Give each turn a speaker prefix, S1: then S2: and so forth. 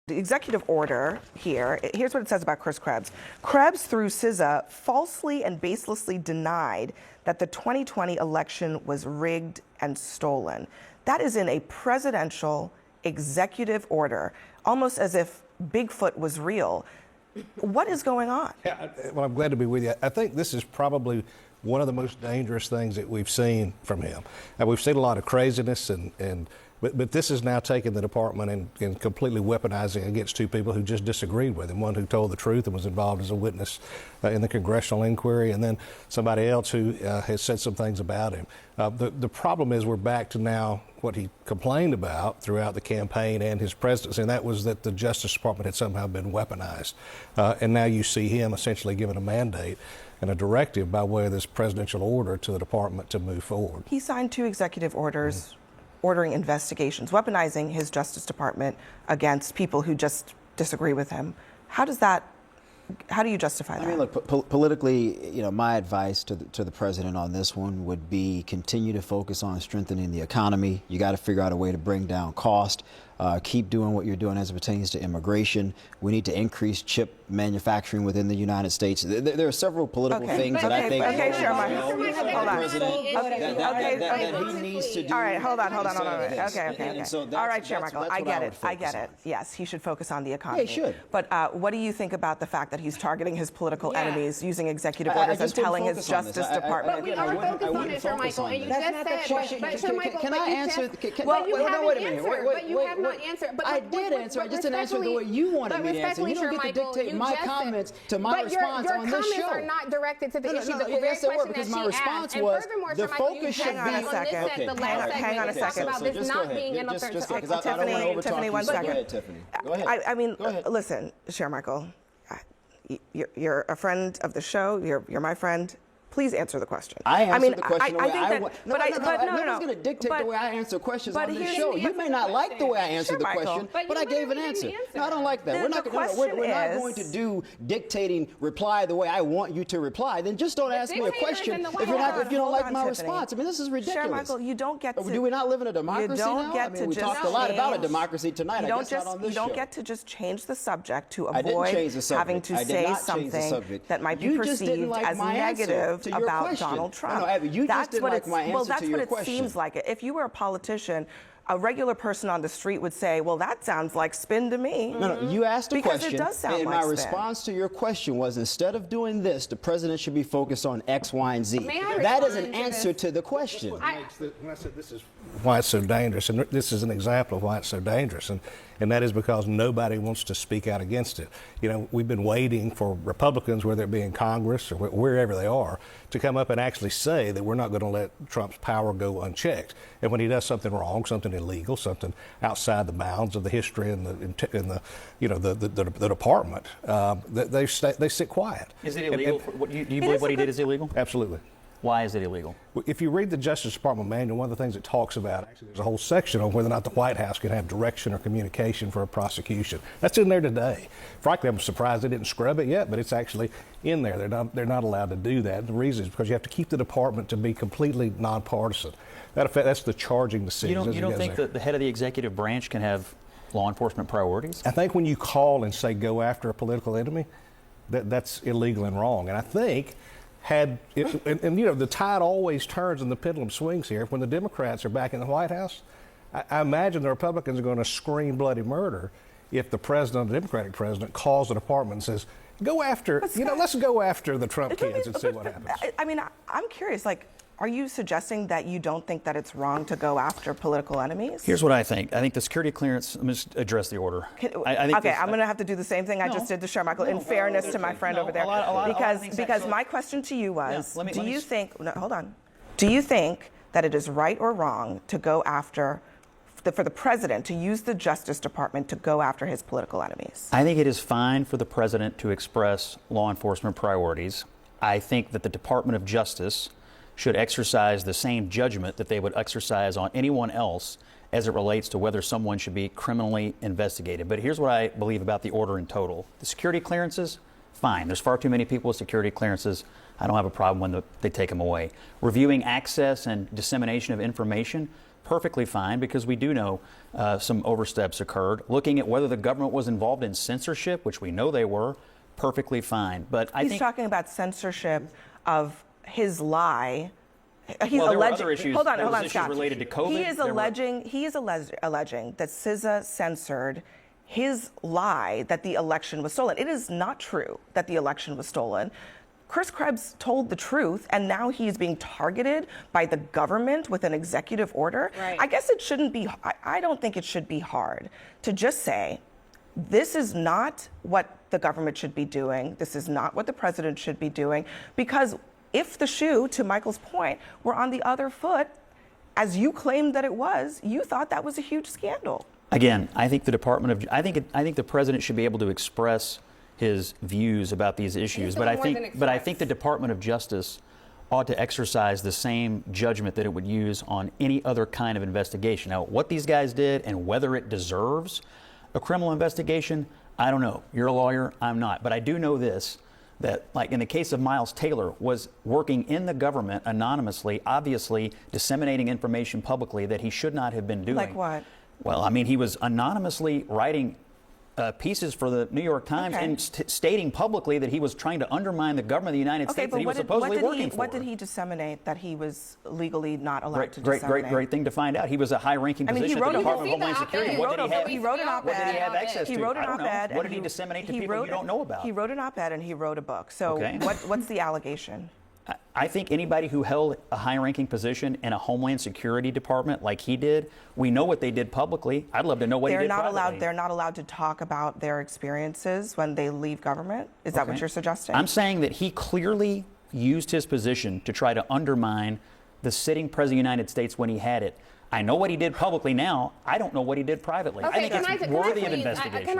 S1: The executive order here, here's what it says about Chris Krebs. Krebs, through CISA, falsely and baselessly denied that the 2020 election was rigged and stolen. That is in a presidential executive order, almost as if Bigfoot was real. What is going on?
S2: Yeah, well, I'm glad to be with you. I think this is probably one of the most dangerous things that we've seen from him. And we've seen a lot of craziness, but this is now taking the department and completely weaponizing against two people who just disagreed with him. One who told the truth and was involved as a witness in the congressional inquiry, and then somebody else who has said some things about him. The problem is we're back to now what he complained about throughout the campaign and his presidency, and that was that the Justice Department had somehow been weaponized. And now you see him essentially given a mandate and a directive by way of this presidential order to the department to move forward.
S1: He signed 2 executive orders ordering investigations, weaponizing his Justice Department against people who just disagree with him. How do you justify that?
S3: I mean, look, politically, my advice to the president on this one would be continue to focus on strengthening the economy. You got to figure out a way to bring down cost. Keep doing what you're doing as it pertains to immigration. We need to increase chip manufacturing within the United States. There are several political things that I think that he needs to do.
S1: All right, hold on. Okay. All right, Chair Michael, I get it. Yes, he should focus on the economy.
S3: Yeah, he should.
S1: But what do you think about the fact that he's targeting his political enemies using executive orders and telling his Justice Department?
S4: But we are focused on it, Chair Michael, and you just said, but Chair Michael,
S3: can I answer?
S4: Well, you haven't answered, but you have not answered.
S3: I did answer. I just didn't answer the way you wanted me to answer. You don't get to dictate my comments to my response on this show.
S4: But your comments are not directed to the issue. The very
S3: yes, they were,
S4: question
S3: because
S4: that
S3: my
S4: she
S3: response
S4: asked.
S3: was
S4: And furthermore,
S3: the
S4: Chair Michael,
S3: focus
S4: you
S3: should be.
S1: Hang on a second.
S4: About this not being in the
S3: just
S4: third
S3: because I don't want to overtalk
S1: Tiffany,
S3: you.
S1: one second.
S3: Go ahead, Tiffany. Go ahead.
S1: I mean,
S3: Go ahead.
S1: Listen, Chair Michael, you're a friend of the show. You're my friend. Please answer the question.
S3: I answered the question the way I want.
S1: No,
S3: nobody's going to dictate the way I answer questions on this show. You may not like the way I answered the question, but I gave an answer. No, I don't like that. We're not going to do dictating reply the way I want you to reply. Then just don't ask me a question if you don't like my response. I mean, this is ridiculous.
S1: Chair Michael, you don't get to.
S3: Do we not live in a democracy now? I mean, we talked a lot about a democracy tonight. I guess not on this show.
S1: You don't get to just change the subject to avoid having to say something that might be perceived as negative about Donald Trump.
S3: No, Abby, you just didn't like my answer to your question.
S1: Well, that's what it seems like. If you were a politician, a regular person on the street would say, well, that sounds like spin to me.
S3: No, you asked a question.
S1: Because it does sound like
S3: spin. And my response to your question was, instead of doing this, the president should be focused on X, Y, and Z. That is an answer to the question.
S2: When I said this is why it's so dangerous, and this is an example of why it's so dangerous, and that is because nobody wants to speak out against it. We've been waiting for Republicans, whether it be in Congress or wherever they are, to come up and actually say that we're not going to let Trump's power go unchecked. And when he does something wrong, something illegal, something outside the bounds of the history and the department, they sit quiet.
S5: Is it illegal? Do you believe what he did is illegal?
S2: Absolutely.
S5: Why is it illegal?
S2: If you read the Justice Department manual, one of the things it talks about, actually, there's a whole section on whether or not the White House can have direction or communication for a prosecution. That's in there today. Frankly, I'm surprised they didn't scrub it yet, but it's actually in there. They're not allowed to do that. The reason is because you have to keep the department to be completely nonpartisan. That's the charging decision.
S5: You don't think that the head of the executive branch can have law enforcement priorities?
S2: I think when you call and say go after a political enemy, that's illegal and wrong. And I think the tide always turns and the pendulum swings here. When the Democrats are back in the White House, I imagine the Republicans are going to scream bloody murder if the president, the Democratic president, calls the department and says, go after, let's go after the Trump kids and see what happens.
S1: I mean, I'm curious, are you suggesting that you don't think that it's wrong to go after political enemies?
S5: Here's what I think. I think the security clearance, let me just address the order.
S1: I'm going to have to do do the same thing I just did to Chair Michael, in fairness to my friend over there. Because my question to you was, do you think that it is right or wrong to go after, for the president to use the Justice Department to go after his political enemies?
S5: I think it is fine for the president to express law enforcement priorities. I think that the Department of Justice should exercise the same judgment that they would exercise on anyone else as it relates to whether someone should be criminally investigated. But here's what I believe about the order in total. The security clearances, fine. There's far too many people with security clearances. I don't have a problem when they take them away. Reviewing access and dissemination of information, perfectly fine, because we do know some oversteps occurred. Looking at whether the government was involved in censorship, which we know they were, perfectly fine. But I
S1: He's
S5: think
S1: talking about censorship of his lie. He's
S5: well, there were
S1: alleging.
S5: other issues.
S1: Hold on,
S5: there
S1: hold
S5: was
S1: on,
S5: issues
S1: Scott.
S5: related to COVID.
S1: He is alleging. He is alleging that CISA censored his lie that the election was stolen. It is not true that the election was stolen. Chris Krebs told the truth, and now he's being targeted by the government with an executive order.
S4: Right.
S1: I guess it shouldn't be. I don't think it should be hard to just say, this is not what the government should be doing. This is not what the president should be doing. Because if the shoe, to Michael's point, were on the other foot, as you claimed that it was, you thought that was a huge scandal.
S5: Again, I think I think the president should be able to express his views about these issues, but I think the Department of Justice ought to exercise the same judgment that it would use on any other kind of investigation. Now, what these guys did and whether it deserves a criminal investigation, I don't know. You're a lawyer, I'm not. But I do know this, that like in the case of Miles Taylor, was working in the government anonymously, obviously disseminating information publicly that he should not have been doing.
S1: Like what?
S5: Well, I mean, he was anonymously writing pieces for the New York Times and stating publicly that he was trying to undermine the government of the United States that he was supposedly working for.
S1: What did he disseminate that he was legally not allowed to disseminate?
S5: Great thing to find out. He was a high-ranking position at the Department of Homeland Security. What did he have?
S1: He wrote an op-ed.
S5: What did he have access to?
S1: He wrote an
S5: I don't know.
S1: op-ed.
S5: What did he disseminate to people you don't know about?
S1: He wrote an op-ed and he wrote a book. So what's the allegation?
S5: I think anybody who held a high-ranking position in a Homeland Security department like he did, we know what they did publicly. I'd love to know what he did privately.
S1: They're not allowed to talk about their experiences when they leave government? Is that what you're suggesting?
S5: I'm saying that he clearly used his position to try to undermine the sitting president of the United States when he had it. I know what he did publicly now. I don't know what he did privately. I think it's worthy of investigation.